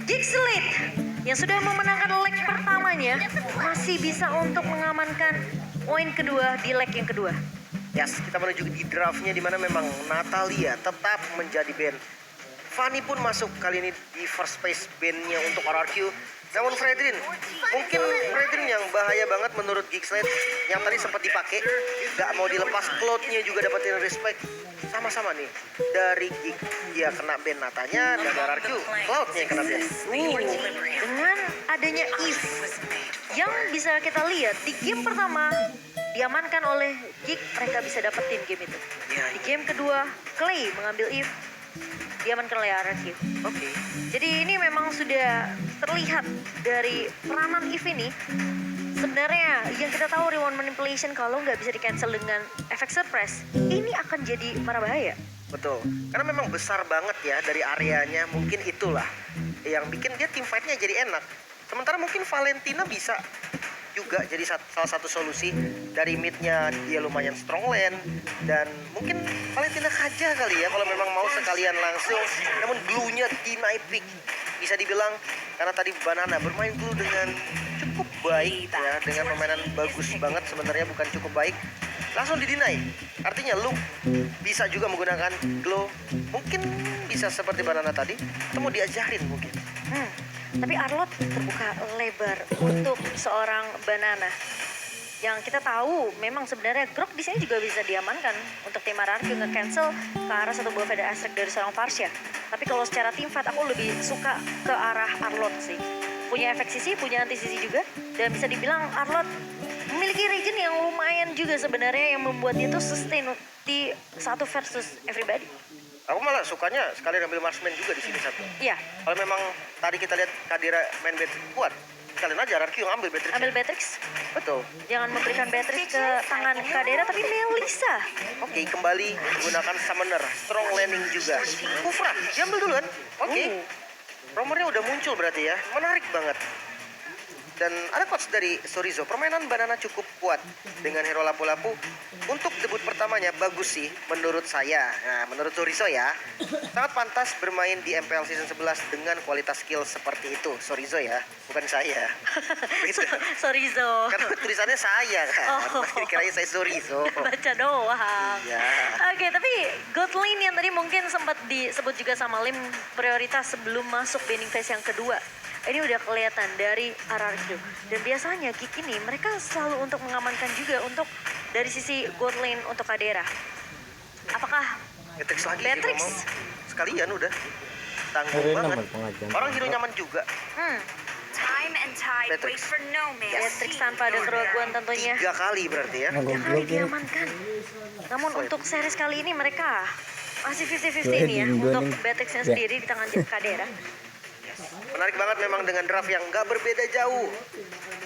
Gixlet yang sudah memenangkan leg pertamanya masih bisa untuk mengamankan poin kedua di leg yang kedua. Yes, kita menuju di draftnya di mana memang Natalia tetap menjadi band. Fanny pun masuk kali ini di first place bandnya untuk RRQ. Namun Fredrin, mungkin Fredrin yang bahaya banget menurut Gixlet yang tadi sempat dipakai, gak mau dilepas, cloud-nya juga dapetin respect. Sama-sama nih, dari Gig dia kena ban Natanya, dan RRQ cloud-nya kena ban. Dengan adanya Eve yang bisa kita lihat di game pertama diamankan oleh Gig, mereka bisa dapetin game itu. Di game kedua, Clay mengambil Eve, diamankan oleh RRQ. Oke. Jadi ini memang sudah terlihat dari peranan Eve ini. Sebenarnya yang kita tahu reward manipulation kalau nggak bisa di cancel dengan efek surprise, ini akan jadi marah bahaya. Betul, karena memang besar banget ya dari areanya, mungkin itulah yang bikin dia team fight-nya jadi enak. Sementara mungkin Valentina bisa juga jadi salah satu solusi. Dari mid-nya dia lumayan strong lane, dan mungkin Valentina saja kali ya kalau memang mau sekalian langsung. Namun glue-nya deny pick, bisa dibilang karena tadi Banana bermain glue dengan cukup baik ya, dengan permainan bagus banget, sebenarnya bukan cukup baik, langsung didinai. Artinya lu bisa juga menggunakan glow, mungkin bisa seperti Banana tadi, atau mau diajarin mungkin. Tapi Arlot terbuka lebar untuk seorang Banana. Yang kita tahu memang sebenarnya Grok di sini juga bisa diamankan untuk tim RRQ nge-cancel ke arah satu buah Feather Aspect dari seorang Varsha. Tapi kalau secara team fight aku lebih suka ke arah Arlot sih. Punya efek sisi, punya anti sisi juga, dan bisa dibilang Arlot memiliki regen yang lumayan juga sebenarnya yang membuat dia tuh sustain di satu versus everybody. Aku malah sukanya sekalian ambil marksman juga di sini satu. Iya. Kalau memang tadi kita lihat Kadira main Beatrix kuat, kalian aja RRQ yang ambil Beatrix. Ambil Beatrix. Betul. Jangan memberikan Beatrix ke tangan Kadera, tapi Melissa. Oke, kembali menggunakan summoner, strong landing juga. Kufra, diambil duluan. Oke. Rumornya udah muncul berarti ya, menarik banget. Dan ada quotes dari Sorizo, permainan Banana cukup kuat dengan hero lapu-lapu. Untuk debut pertamanya bagus sih menurut saya. Nah, menurut Sorizo ya, sangat pantas bermain di MPL Season 11 dengan kualitas skill seperti itu. Sorizo ya, bukan saya. Sorizo. Karena tulisannya saya kan, Oh. kira-kira saya Sorizo. Baca doang. Ya. Oke, tapi God Lane yang tadi mungkin sempat disebut juga sama Lim prioritas sebelum masuk banning phase yang kedua. Ini udah kelihatan dari RRQ. Dan biasanya Geek ini mereka selalu untuk mengamankan juga untuk dari sisi God Lane untuk Kadera. Apakah Beatrix lagi Beatrix? sih ngomong. Sekalian udah. Tanggung Hero banget. nyaman pengajian. Orang hero nyaman juga. Time and tide Beatrix. wait for no man. Beatrix tanpa ada keraguan tentunya. 3 kali berarti ya. Tiga kali Goblok ini. diamankan. Namun untuk series kali ini mereka masih 50-50 Dua ini ya heading, dua untuk heading. Beatrixnya Ya. sendiri di tangan Kadera. Menarik banget memang dengan draft yang gak berbeda jauh.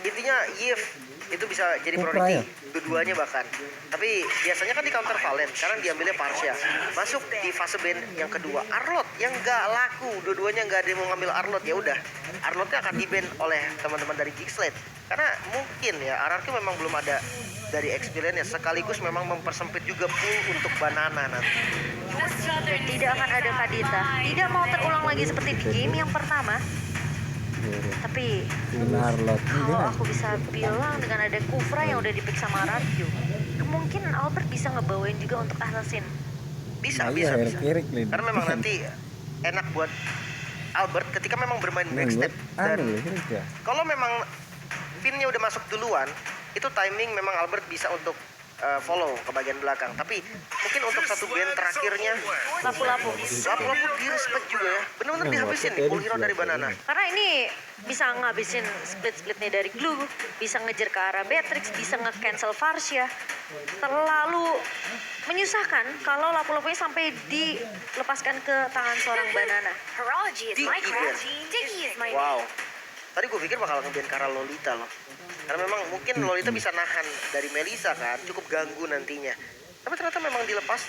Intinya Yves itu bisa jadi Kufra priority, ya? dua-duanya bahkan. Tapi biasanya kan di counter Valen, sekarang diambilnya Varsha. Masuk di fase band yang kedua, Arlot yang gak laku, dua-duanya gak ada yang mau ngambil Arlot, ya udah. Arlotnya akan di-ban oleh teman-teman dari Gixlet. Karena mungkin ya RRQ memang belum ada dari experience ya, sekaligus memang mempersempit juga pool untuk Banana nanti. Tidak akan ada Kadita. Tidak mau terulang lagi seperti di game yang pertama. Tapi Arlot. kalau aku bisa bilang dengan ada Kufra yang udah dipick sama RRQ, kemungkinan Albert bisa ngebawain juga untuk Assassin. Bisa, Nah, bisa, iya, bisa. Kirik, Lin. Karena memang nanti enak buat Albert ketika memang bermain backstep. Dan kalau memang pinnya udah masuk duluan, itu timing memang Albert bisa untuk follow ke bagian belakang. Tapi mungkin untuk satu band terakhirnya, Lapu-lapu. lapu-lapu di respect juga ya. Benar-benar dihabisin nih full hero dari Banana. Karena ini bisa ngabisin split-splitnya dari Glue, bisa ngejar ke arah Beatrix, bisa nge-cancel Varsha. Terlalu menyusahkan kalau lapu-lapunya sampai dilepaskan ke tangan seorang Banana. Horology is Di my event. craft. Diggy is my Wow. Tadi gue pikir bakal nge-ban karena Lolita loh. Karena memang mungkin Lolita bisa nahan dari Melissa kan, cukup ganggu nantinya. Tapi ternyata memang dilepas.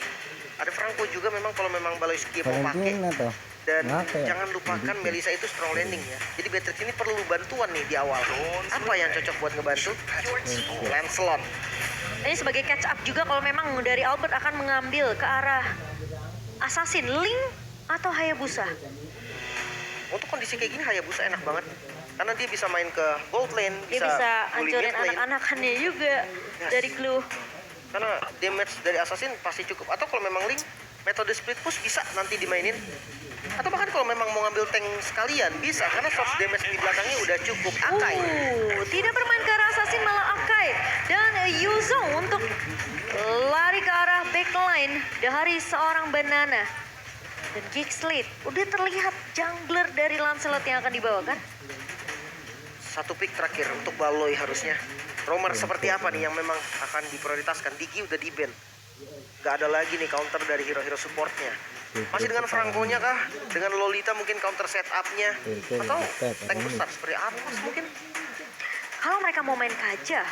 Ada Franco juga memang kalau memang Baloyski mau pakai. Valentina toh. Dan Kenapa ya? jangan lupakan Melissa itu strong landing ya. Jadi Beatrix ini perlu bantuan nih di awal. Apa yang cocok buat ngebantu? Lancelot. Ini sebagai catch up juga kalau memang dari Albert akan mengambil ke arah Assassin, Link atau Hayabusa. Untuk kondisi kondisi kayak gini Hayabusa enak banget. Karena dia bisa main ke gold lane, Dia bisa bully hancurin mid lane. anak-anakannya juga Yes. dari Glue. Karena damage dari assassin pasti cukup. Atau kalau memang Link, metode split push bisa nanti dimainin. Atau bahkan kalau memang mau ngambil tank sekalian bisa, karena source damage di belakangnya udah cukup. Akai. Tidak bermain ke arah Assassin, malah Akai dan Yuzong untuk lari ke arah backline dari seorang Banana. Dan Geekslate udah terlihat jungler dari Lancelot yang akan dibawakan. Satu pick terakhir untuk Baloi harusnya. Romer seperti apa nih yang memang akan diprioritaskan? Digi udah di-ban. Gak ada lagi nih counter dari hero-hero supportnya. Masih dengan Franco-nya kah? Dengan Lolita mungkin counter setup-nya? Atau tank besar seperti Atlas mungkin? Kalau mereka mau main kaja,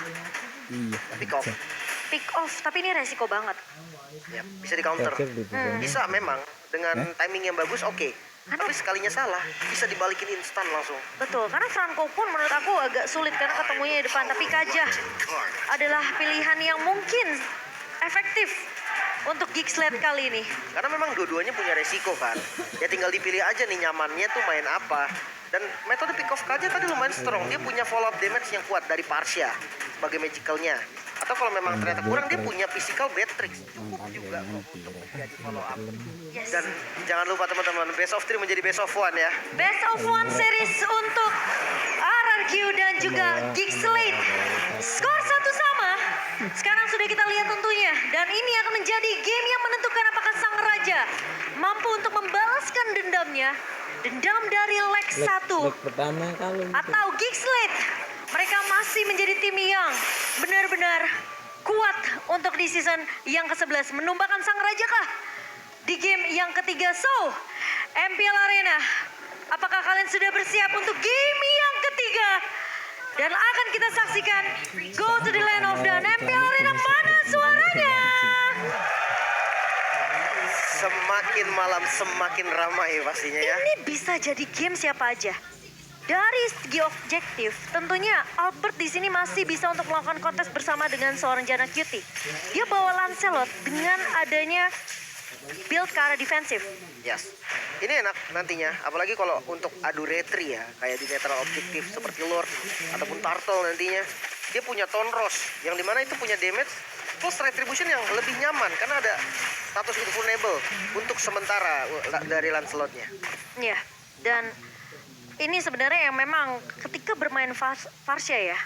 Iya. Pick off. pick off, tapi ini resiko banget. Ya, bisa di counter. Terakhir di bawah. Bisa memang dengan timing yang bagus oke. Tapi sekalinya salah bisa dibalikin instan langsung. Betul, karena Franco pun menurut aku agak sulit karena ketemunya di depan. Tapi Kaja adalah pilihan yang mungkin efektif untuk Geekslate kali ini. Karena memang dua-duanya punya resiko kan. Ya tinggal dipilih aja nih nyamannya tuh main apa. Dan metode pick off Kaja tadi lumayan strong. Dia punya follow up damage yang kuat dari Parsia sebagai magicalnya. Atau kalau memang ternyata kurang dia punya physical Beatrix. Cukup juga kok untuk jadi follow up. Yes. Dan jangan lupa teman-teman, best of 3 menjadi best of 1 ya. Best of One series untuk RRQ dan juga Geekslate. Skor 1 sama. Sekarang sudah kita lihat tentunya. Dan ini akan menjadi game yang menentukan apakah sang raja mampu untuk membalaskan dendamnya. Dendam dari leg 1. Leg pertama kalau Atau Geekslate. Mereka masih menjadi tim yang benar-benar kuat untuk di season yang ke-11. Menumbakan sang raja kah? Di game yang ketiga. So, MPL Arena, apakah kalian sudah bersiap untuk game yang ketiga? Dan akan kita saksikan Go to the Land of Dan MPL Arena, mana suaranya? Semakin malam semakin ramai pastinya ya. Ini bisa jadi game siapa aja. Dari segi objektif, tentunya Albert di sini masih bisa untuk melakukan kontes bersama dengan seorang Janna Cutie. Dia bawa Lancelot dengan adanya build ke arah defensif. Yes. Ini enak nantinya, apalagi kalau untuk adu retri ya, kayak di netral objektif seperti Lord ataupun Turtle nantinya. Dia punya Tonros, yang dimana itu punya damage plus retribution yang lebih nyaman karena ada status invulnerable untuk sementara dari Lancelotnya. Ya, dan ini sebenarnya yang memang ketika bermain Farsia ya,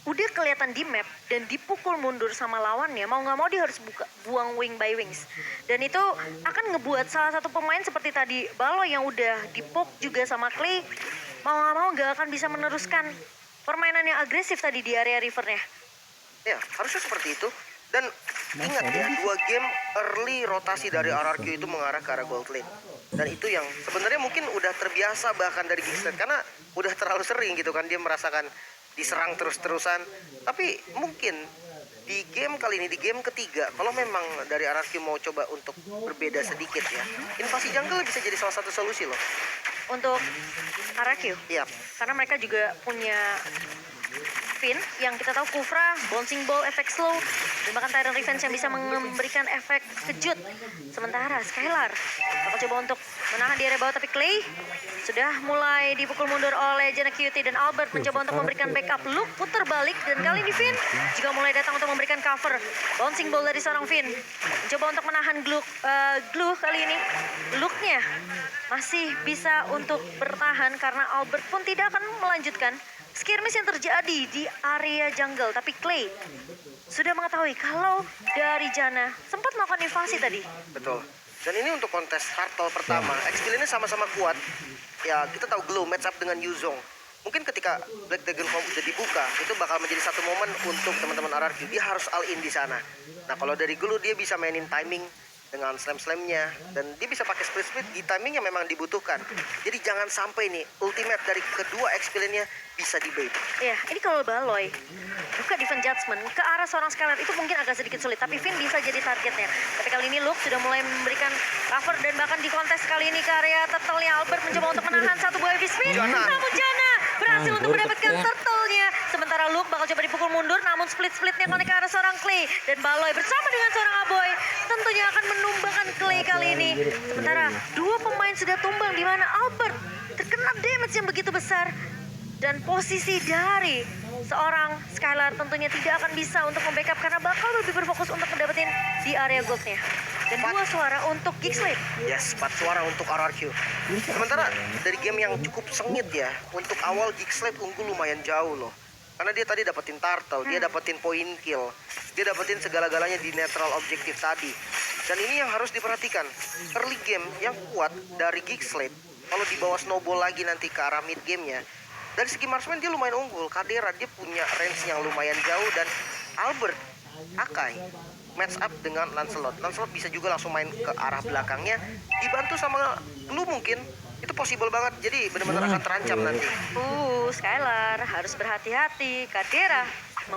udah kelihatan di map dan dipukul mundur sama lawannya, mau nggak mau dia harus buang wing by wings. Dan itu akan ngebuat salah satu pemain seperti tadi Balo yang udah dipok juga sama Clay, mau nggak mau nggak akan bisa meneruskan permainan yang agresif tadi di area rivernya. Ya, harusnya seperti itu. Dan ingat ya, 2 game early rotasi dari RRQ itu mengarah ke arah gold lane. Dan itu yang sebenarnya mungkin udah terbiasa bahkan dari Geekslate karena udah terlalu sering gitu kan dia merasakan diserang terus-terusan. Tapi mungkin di game kali ini, di game ketiga, kalau memang dari RRQ mau coba untuk berbeda sedikit ya, invasi jungle bisa jadi salah satu solusi loh. Untuk RRQ, Iya, karena mereka juga punya Finn yang kita tahu Kufra, bouncing ball, efek slow, dan bahkan Tyrant Revenge yang bisa memberikan efek kejut. Sementara Skylar bakal coba untuk menahan di area bawah, tapi Clay sudah mulai dipukul mundur oleh Janna Cutie dan Albert mencoba untuk memberikan backup. Luke putar balik dan kali ini Finn juga mulai datang untuk memberikan cover. Bouncing ball dari seorang Finn mencoba untuk menahan Glue kali ini. Luke-nya masih bisa untuk bertahan karena Albert pun tidak akan melanjutkan skirmish yang terjadi di area jungle. Tapi Clay sudah mengetahui kalau dari Janna sempat melakukan invasi tadi. betul. Dan ini untuk kontes Turtle pertama, XP-nya sama-sama kuat. Ya, kita tahu Glow match up dengan Yuzong. Mungkin ketika Black Dragon Combo udah dibuka, itu bakal menjadi satu momen untuk teman-teman RRQ. Dia harus all in di sana. Nah, kalau dari Glow dia bisa mainin timing dengan slam-slamnya dan dia bisa pakai split di timing yang memang dibutuhkan. Jadi jangan sampai nih ultimate dari kedua XP-nya bisa di-bait. Ya, ini kalau Baloy buka defense judgment ke arah seorang Skylar itu mungkin agak sedikit sulit, tapi Finn bisa jadi targetnya. Tapi kali ini Luke sudah mulai memberikan cover dan bahkan di kontes kali ini ke area turtle-nya. Albert mencoba untuk menahan satu buah heavy spin, Janna. namun Janna berhasil untuk mendapatkan turtle-nya. Sementara Luke bakal coba dipukul mundur, namun split-splitnya konek ke arah seorang Clay. Dan Baloy bersama dengan seorang Aboy tentunya akan menumbangkan Clay kali ini. Sementara dua pemain sudah tumbang di mana Albert terkena damage damage yang begitu besar. Dan posisi dari seorang Skylar tentunya tidak akan bisa untuk membackup karena bakal lebih berfokus untuk mendapetin di area goldnya. Dan 2 suara untuk Geekslate. Yes, 4 suara untuk RRQ. Sementara dari game yang cukup sengit ya, untuk awal Geekslate unggul lumayan jauh loh. Karena dia tadi dapetin turtle, dia dapetin point kill, dia dapetin segala-galanya di neutral objektif tadi. Dan ini yang harus diperhatikan. Early game yang kuat dari Geekslate, kalau dibawa snowball lagi nanti ke arah mid gamenya, dari segi marksman dia lumayan unggul. Kadera dia punya range yang lumayan jauh, dan Albert, Akai match up dengan Lancelot. Lancelot bisa juga langsung main ke arah belakangnya, dibantu sama Blue mungkin. Itu possible banget, jadi benar-benar akan terancam nanti. Skylar harus berhati-hati. Kadera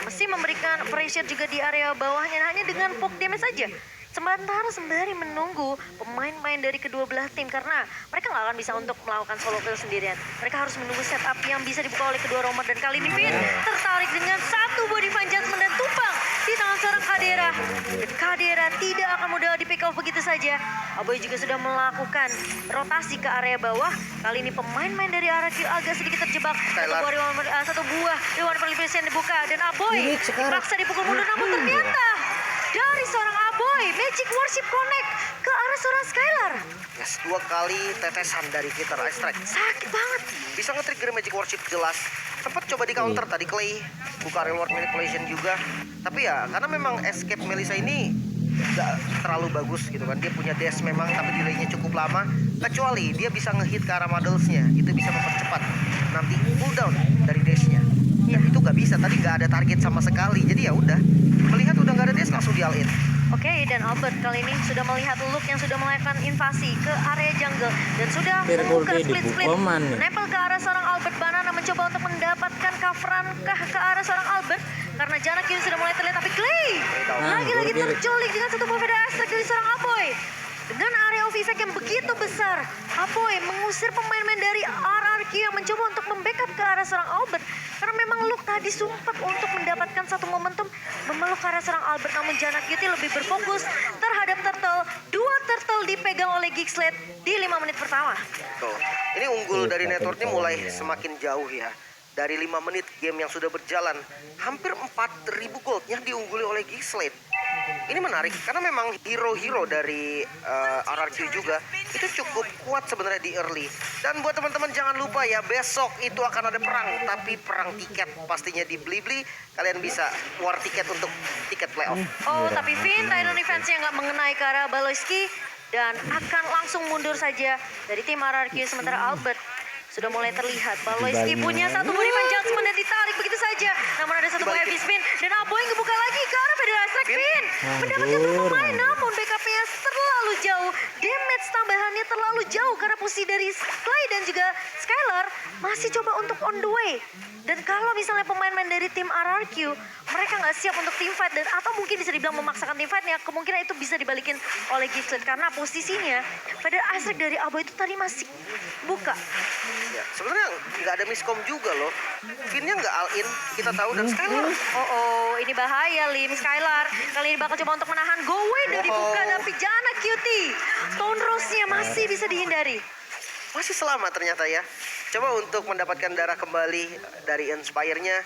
mesti memberikan pressure juga di area bawahnya hanya dengan poke damage saja. Sementara sembari menunggu pemain-pemain dari kedua belah tim karena mereka nggak akan bisa untuk melakukan solo kill sendirian. Mereka harus menunggu setup yang bisa dibuka oleh kedua romer, dan kali ini Finn tertarik dengan satu body fan judgment dan tumpang di tangan seorang Kadera. Dan Kadera tidak akan mudah di pick off begitu saja. Aboy juga sudah melakukan rotasi ke area bawah. Kali ini pemain-pemain dari RRQ agak sedikit terjebak. Satu buah Rewan Perlivision dibuka dan Aboy dipaksa dipukul mundur, namun ternyata dari seorang Aboy, Magic Worship connect ke arah seorang Skylar. Yes, 2 kali tetesan dari Kitter Ice Strike. Sakit banget. Bisa nge-trigger Magic Worship jelas. Sempat coba di counter tadi Clay, buka reward manipulation juga. Tapi ya, karena memang escape Melissa ini gak terlalu bagus gitu kan. Dia punya dash memang, tapi delaynya cukup lama. Kecuali dia bisa ngehit ke arah modelsnya, itu bisa mempercepat nanti cooldown dari dashnya. Dan itu gak bisa, tadi gak ada target sama sekali. Jadi ya udah, melihat udah gak ada dash langsung di all in. Oke, dan Albert kali ini sudah melihat Luke yang sudah melakukan invasi ke area jungle dan sudah membuka split-split. Nempel ke arah seorang Albert. Banana mencoba untuk mendapatkan coveran ke arah seorang Albert karena jarak kini sudah mulai terlihat, tapi Clay lagi-lagi terculik dengan satu buah Strike dari seorang Aboy. Dengan area of effect yang begitu besar, Aboy mengusir pemain-pemain dari RRQ yang mencoba untuk membackup ke arah seorang Albert. Karena memang Luke tadi sempat untuk mendapatkan satu momentum memeluk ke arah seorang Albert, namun Jana Cutie lebih berfokus terhadap turtle. 2 turtle dipegang oleh Geekslate di 5 menit pertama. Tuh, ini unggul dari networknya mulai semakin jauh ya. Dari 5 menit game yang sudah berjalan, hampir 4.000 goldnya diungguli oleh Geekslate. Ini menarik karena memang hero-hero dari RRQ juga itu cukup kuat sebenarnya di early. Dan buat teman-teman jangan lupa ya, besok itu akan ada perang, tapi perang tiket pastinya di Blibli. Kalian bisa war tiket untuk tiket playoff. Tapi Finn Titan Revenge-nya nggak mengenai ke arah Baloyski dan akan langsung mundur saja dari tim RRQ. Sementara Albert sudah mulai terlihat. Baloyski punya satu body fan judgment dan ditarik begitu saja. Namun ada satu buah heavy spin dan Aboy ngebuka lagi ke arah Federal Strike. Finn mendapatkan satu pemain, namun backupnya terlalu jauh. Damage tambahannya terlalu jauh karena posisi dari Clay dan juga Skylar masih coba untuk on the way. Dan kalau misalnya pemain-pemain dari tim RRQ mereka nggak siap untuk team fight, dan atau mungkin bisa dibilang memaksakan team fightnya, kemungkinan itu bisa dibalikin oleh Geekslate karena posisinya Federal Strike dari Aboy itu tadi masih buka. Ya, sebenarnya nggak ada miskom juga loh. Finnya nggak all in, kita tahu, dan Skylar. Ini bahaya Lim. Skylar kali ini bakal coba untuk menahan go away dari buka, tapi Jana Cutie Stone Rose-nya masih bisa dihindari. Masih selamat ternyata ya. Coba untuk mendapatkan darah kembali dari Inspire-nya.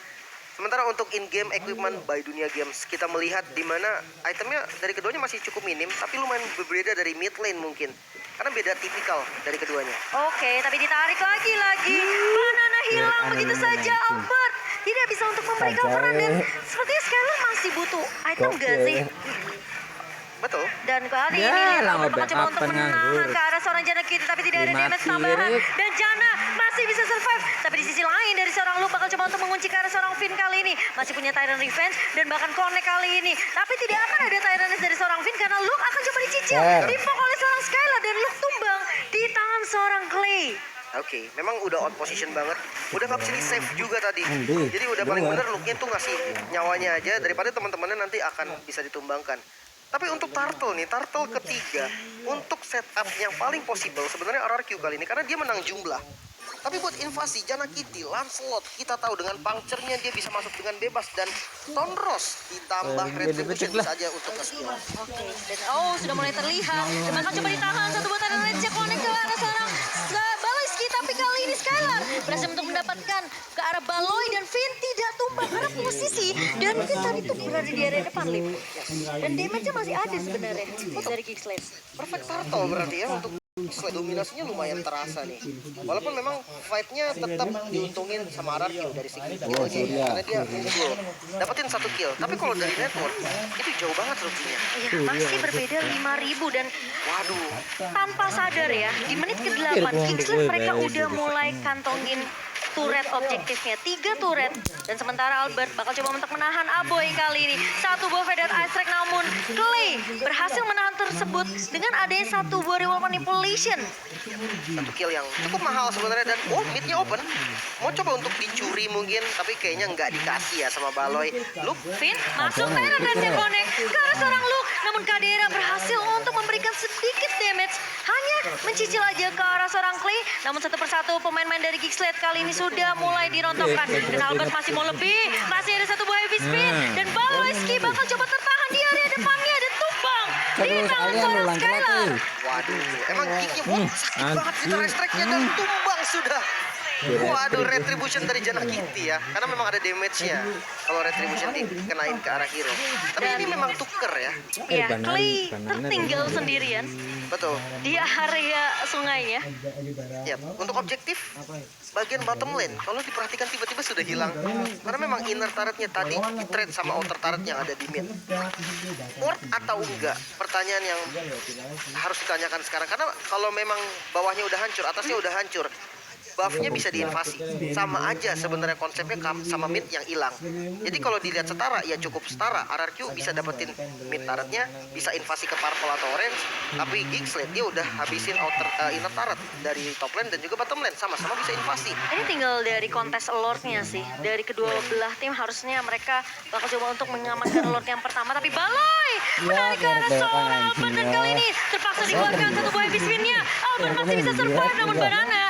Sementara untuk in-game equipment by Dunia Games, kita melihat di mana itemnya dari keduanya masih cukup minim, tapi lumayan berbeda dari mid lane mungkin. Karena beda tipikal dari keduanya. Oke, tapi ditarik lagi. Banana hilang begitu saja. Albert tidak bisa untuk memberi coveran, dan sepertinya Skylar masih butuh item gak sih? Betul. Dan kali ini Albert mencoba untuk menahan ke arah seorang Jana Cutie, tapi tidak ada damage tambahan. Dan Jana masih bisa survive. Tapi di sisi lain dari seorang Luke bakal coba untuk mengunci ke arah seorang Finn kali ini. Masih punya Tyrant Revenge dan bahkan connect kali ini. Tapi tidak akan ada Tyrant dari seorang Finn karena Luke akan coba dicicil. Dipok oleh seorang Skylar dan Luke tumbang di tangan seorang Clay. Oke, memang udah on position banget. Udah gak bisa di save juga tadi. Jadi udah paling bener Luke-nya tuh ngasih nyawanya aja daripada teman-temannya nanti akan bisa ditumbangkan. Tapi untuk turtle nih, turtle ketiga untuk setup yang paling possible sebenarnya RRQ kali ini karena dia menang jumlah. Tapi buat invasi Jana Cutie, Lancelot, kita tahu dengan puncture-nya dia bisa masuk dengan bebas, dan Stone Rose ditambah Retribution bisa aja untuk ke-skill. Oke, dan sudah mulai terlihat. Dan bakal coba ditahan satu buat Tyrant Revenge connect ke arah seorang Baloyski, tapi kali ini Skylar berhasil untuk mendapatkan ke arah Baloy dan Finn tidak tumbang karena posisi dan Finn tadi tuh berada di area depan, Lim. Dan damage-nya masih ada sebenarnya dari Geekslate. Perfect turtle berarti ya untuk Geekslate. Dominasinya lumayan terasa nih. Walaupun memang fight-nya tetap diuntungin sama RRQ dari segi kill-nya, karena dia unggul. Dapetin 1 kill. Tapi kalau dari network itu jauh banget ruginya. Iya, masih berbeda 5.000 dan Waduh. tanpa sadar ya, di menit ke-8 Geekslate mereka udah mulai kantongin turret objektifnya, 3 turret. Dan sementara Albert bakal coba untuk menahan Aboy kali ini. 1 buah Faded Ice Strike, namun Clay berhasil menahan tersebut dengan adanya 1 buah Reward Manipulation. 1 kill yang cukup mahal sebenarnya dan mid-nya open. Mau coba untuk dicuri mungkin, tapi kayaknya nggak dikasih ya sama Baloy. Luke Finn masuk Terran dan connect ke arah seorang Luke. Namun Kadera berhasil untuk memberikan sedikit damage. Hanya mencicil aja ke arah seorang Clay. Namun satu persatu pemain-pemain dari Geekslate kali ini sudah mulai dirontokkan. Dan Albert masih mau lebih. Masih ada 1 buah heavy spin. Dan Baloyski bakal coba tertahan di area depannya dan tumbang di tangan seorang Skylar. Waduh, emang kicknya sakit banget kita strike-nya dan tumbang sudah. Waduh, retribution dari Jana Kitty ya. Karena memang ada damage-nya kalau retribution dikenain ke arah hero. Tapi ini memang tuker ya. Ya, Clay tertinggal sendirian Betul. di area sungainya. Ya, untuk objektif bagian bottom lane kalau diperhatikan tiba-tiba sudah hilang. Karena memang inner turret-nya tadi di-trade sama outer turret yang ada di mid. Worth atau enggak? Pertanyaan yang harus ditanyakan sekarang. Karena kalau memang bawahnya udah hancur, atasnya udah hancur, buff-nya bisa diinvasi. Sama aja sebenarnya konsepnya sama mid yang hilang. Jadi kalau dilihat setara, ya cukup setara. RRQ bisa dapetin mid turretnya, bisa invasi ke purple atau orange. Tapi Geekslate dia udah habisin inner turret dari top lane dan juga bottom lane. Sama-sama bisa invasi. Ini tinggal dari kontes Lord-nya sih. Dari kedua belah tim harusnya mereka bakal coba untuk mengamankan Lord yang pertama. Tapi Baloy menarik ke arah seorang Albert dan kali ini terpaksa dikeluarkan 1 buah heavy spin-nya. Albert masih bisa survive namun Banana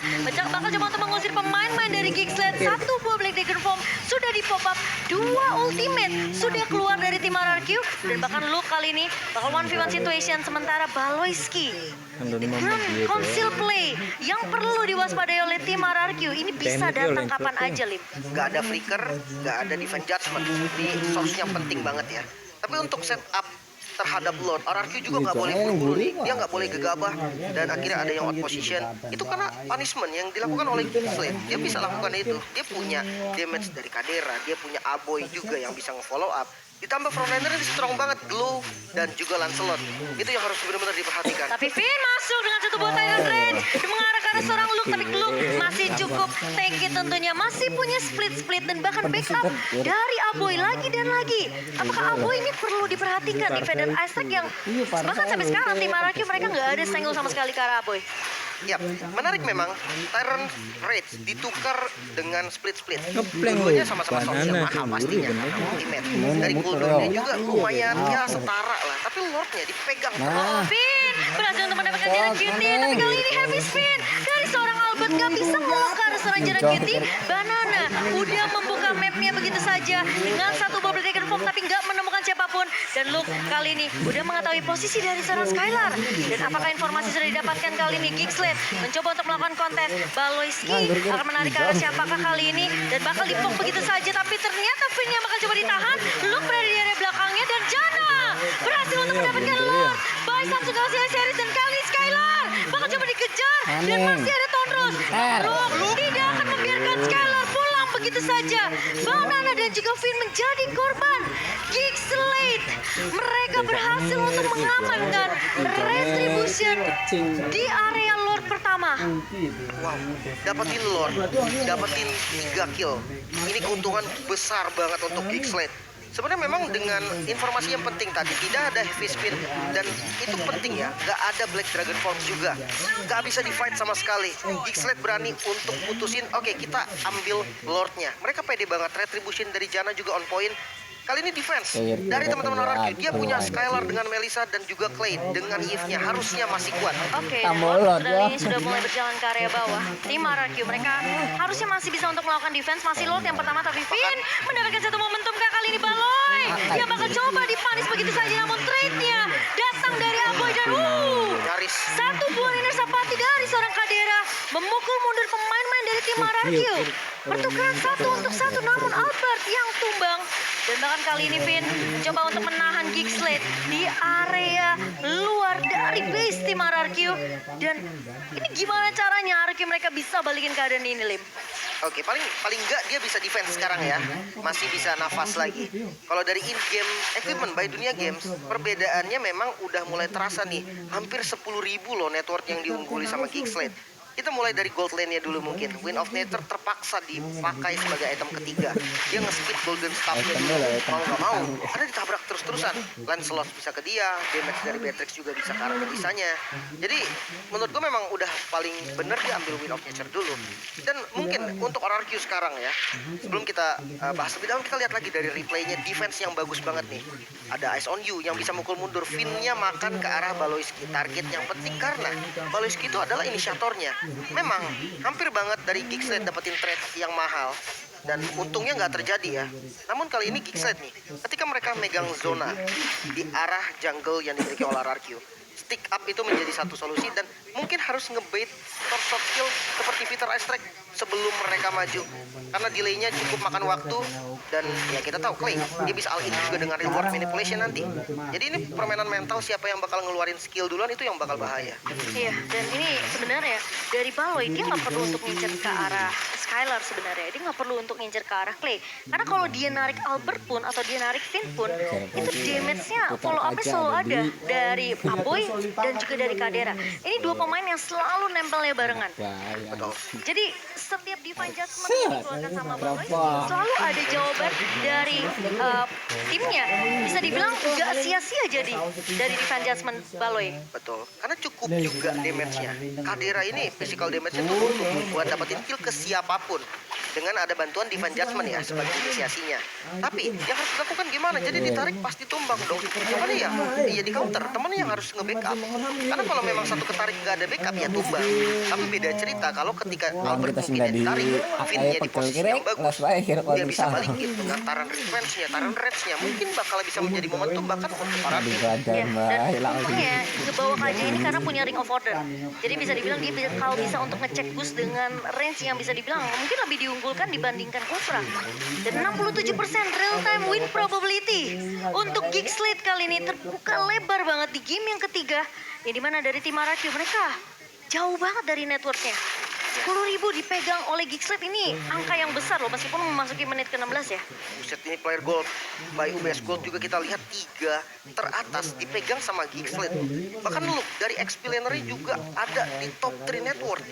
bakal coba untuk mengusir pemain-pemain dari Geekslate. 1 buah Black Dragon Form sudah di pop up. 2 ultimate sudah keluar dari tim RRQ. Dan bahkan Luke kali ini bakal 1v1 situation. Sementara Baloyski dengan conceal play yang perlu diwaspadai oleh tim RRQ. Ini bisa datang kapan aja, Lim. Gak ada flicker, gak ada defense judgment. Di source-nya penting banget ya. Tapi untuk setup terhadap Lord, RRQ juga nggak boleh buru-buru nih. Dia nggak boleh gegabah dan akhirnya ada yang out position. Itu karena punishment yang dilakukan oleh Geekslate. Dia bisa lakukan itu. Dia punya damage dari Kadera, dia punya Aboy juga yang bisa nge-follow up. Ditambah frontliner ini strong banget, Glow dan juga Lancelot. Itu yang harus benar-benar diperhatikan. Tapi Finn masuk dengan 1 buah Tyrant Rage mengarah ke arah seorang Luke. Tapi Luke masih cukup tanky tentunya. Masih punya split-split dan bahkan backup dari Aboy lagi dan lagi. Apakah Aboy ini perlu diperhatikan di Faded Ice Strike yang bahkan sampai sekarang tim RRQ mereka nggak ada senggol sama sekali ke arah Aboy. Ya, menarik memang. Tyrant Rage ditukar dengan split-split. Ngepleng Dua-duanya loh. sama-sama Banana social mahal cemburu pastinya. bener. Karena ultimate. Dari cooldown-nya juga lumayan ya setara lah. Tapi Lord-nya dipegang. Oh, Finn berhasil untuk mendapatkan jarak cutie. Tapi kali ini heavy spin dari seorang Albert gak bisa ngelok ke arah seorang jarak cutie. Banana udah membuka mapnya begitu saja dengan 1 buah Black Dragon Form tapi nggak menemukan siapapun. Dan Luke kali ini udah mengetahui posisi dari seorang Skylar. Dan apakah informasi sudah didapatkan kali ini? Geekslate mencoba untuk melakukan kontes. Baloyski akan menarik ke arah siapakah kali ini dan bakal dipok begitu saja. Tapi ternyata Finn yang bakal coba ditahan. Luke berada di area belakangnya dan Jana berhasil untuk mendapatkan Lord. Baik langsung ke series dan kali ini Skylar bakal coba dikejar dan masih ada Tonros. Luke tidak akan membiarkan Skylar pulang begitu saja. Banana dan juga Finn menjadi korban. Geekslate mereka berhasil untuk mengamankan retribution di area Lord pertama. Wow, dapetin Lord, dapetin 3 kill. Ini keuntungan besar banget untuk Geekslate. Sebenarnya memang dengan informasi yang penting tadi, tidak ada heavy spin dan itu penting ya. Gak ada Black Dragon Form juga, gak bisa di fight sama sekali. Geekslate berani untuk putusin, oke, kita ambil Lordnya. Mereka pede banget, retribution dari Jana juga on point. Kali ini defense dari teman-teman RRQ. Dia punya Skylar dengan Melissa dan juga Clay dengan Eve-nya. Harusnya masih kuat. Oke, dan Lord ini sudah mulai berjalan ke area bawah. Tim RRQ mereka harusnya masih bisa untuk melakukan defense. Masih Lord yang pertama tapi Finn mendapatkan 1 momentum kali ini Baloy. Dia bakal coba dipanis begitu saja namun trade-nya datang dari Aboy dan Nyaris. 1 buah Niner Sapati dari seorang Kadera memukul mundur pemain-pemain dari tim Mararkyu. Pertukaran 1-1 namun Albert yang tumbang. Dan bahkan kali ini Vin mencoba untuk menahan Geekslate di area luar dari base tim Mararkyu. Dan ini gimana caranya RRQ mereka bisa balikin keadaan ini, Lim? Oke, paling enggak dia bisa defense sekarang ya. Masih bisa nafas lagi. Kalau dari in-game equipment by Dunia Games, perbedaannya memang udah mulai terasa nih. Hampir 10.000 loh network yang diungguli sama Geekslate. Kita mulai dari gold lane-nya dulu mungkin. Wind of Nature terpaksa dipakai sebagai item ketiga. Dia nge-speed golden staff-nya dulu. Mau nggak mau, karena ditabrak terus-terusan. Lancelot bisa ke dia, damage dari Beatrix juga bisa ke arah Melisanya. Jadi menurut gue memang udah paling bener dia ambil Wind of Nature dulu. Dan mungkin untuk RRQ sekarang ya, sebelum kita bahas lebih dalam, kita lihat lagi dari replaynya defense yang bagus banget nih. Ada Eyes on You yang bisa mukul mundur. Finn-nya makan ke arah Baloyski. Target yang penting karena Baloyski itu adalah inisiatornya. Memang hampir banget dari Geekslate dapetin trade yang mahal dan untungnya nggak terjadi ya. Namun kali ini Geekslate nih, ketika mereka megang zona di arah jungle yang dimiliki oleh RRQ, stick up itu menjadi satu solusi dan mungkin harus ngebait short kill seperti Peter Astrek sebelum mereka maju karena delaynya cukup makan waktu dan ya kita tahu Clay dia bisa all in juga dengan reward manipulation nanti. Jadi ini permainan mental, siapa yang bakal ngeluarin skill duluan itu yang bakal bahaya. Iya, dan ini sebenarnya dari Baloy dia nggak perlu untuk ngincer ke arah Skylar sebenarnya. Dia nggak perlu untuk ngincer ke arah Clay. Karena kalau dia narik Albert pun atau dia narik Finn pun, itu damage-nya follow up-nya selalu ada dari Aboy dan juga dari Kadera. Ini dua pemain yang selalu nempelnya barengan. Betul. Jadi setiap Divine Judgment yang dikeluarkan sama Baloy selalu ada jawaban dari timnya. Bisa dibilang nggak sia-sia jadi dari Divine Judgment Baloy. Betul, karena cukup juga damage-nya. Kadera ini physical damage-nya tuh untuk buat dapetin kill ke siapapun dengan ada bantuan Divine Judgment ya sebagai inisiasinya. Tapi yang harus dilakukan gimana? Jadi ditarik pasti tumbang dong. Gimana ya? Iya di counter, temennya yang harus nge-backup. Karena kalau memang satu ketarik gak ada backup ya tumbang. Tapi beda cerita kalau ketika Albert mungkin yang ditarik, Finn-nya di posisi yang bagus, dia bisa balikin dengan taran revenge-nya, taran rage-nya. Mungkin bakal bisa menjadi momentum bahkan untuk para tim. Ya, dan untungnya ngebawa KJ ini karena punya Ring of Order. Jadi bisa dibilang dia kalau bisa untuk ngecek boost dengan range yang bisa dibilang mungkin lebih diunggulkan dibandingkan Kufra. Dan 67% real time win probability untuk Geekslate kali ini terbuka lebar banget di game yang ketiga. Yang dimana dari tim RRQ mereka jauh banget dari networknya. 10.000 dipegang oleh Geekslate ini angka yang besar loh meskipun memasuki menit ke-16 ya. Buset, ini player gold by UBS Gold juga kita lihat 3 teratas dipegang sama Geekslate. Bahkan look dari XP laner juga ada di top 3 network.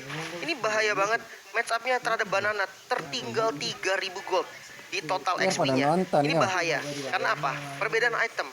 Ini bahaya banget match up-nya terhadap Banana, tertinggal 3.000 gold di total XP-nya. Ini bahaya. Karena apa? Perbedaan item.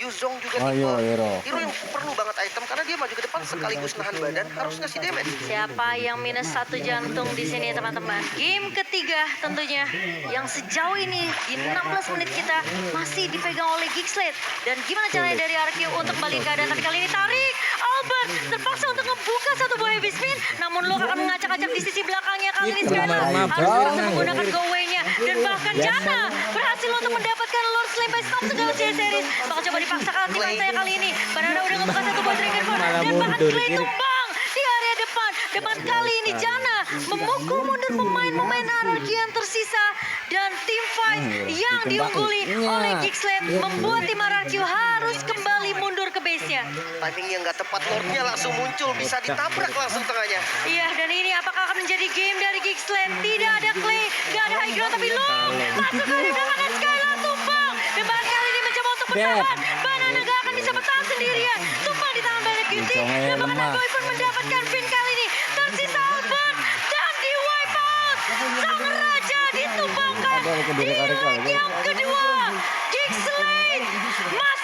Yuzong juga tipe hero yang perlu banget item karena dia maju ke depan sekaligus nahan badan, harus ngasih damage. Siapa yang minus 1 jantung di sini teman-teman? Game ketiga tentunya yang sejauh ini di 16 menit kita masih dipegang oleh Geekslate. Dan gimana caranya dari RRQ untuk balik keadaan? Tapi kali ini tarik Albert terpaksa untuk ngebuka satu buah heavy spin, namun lo akan mengacak-acak di sisi belakangnya. Kali ini Skylar harus berhasil menggunakan go away-nya dan bahkan Jana berhasil untuk mendapatkan Lord Slam by Stop segala series. Bakal coba dipaksakan tim saya kali ini. Banana udah ngebuka satu buah Dragon Ball dan bahkan Clay tumbang di area depan. Dan kali ini Jana memukul mundur pemain-pemain RRQ yang tersisa dan tim fight yang diungguli oleh Geekslate membuat tim RRQ harus kembali mundur ke base-nya. Timingnya nggak tepat, Lord-nya langsung muncul, bisa ditabrak langsung tengahnya. Iya, dan ini apakah akan menjadi game dari Geekslate? Tidak ada Clay, tidak ada High Ground, tapi Long masuk ke dalam dan Skylar tumbang. Dan bahkan kali ini mencoba untuk bertahan. Banana gak akan bisa bertahan sendirian. Tumbang di tangan Banana Cutie. Dan bahkan Aboy pun mendapatkan pin kali ini. Tersisa Albert dan di wipe out. Sang Raja ditumbangkan di leg yang kedua. Geekslate masih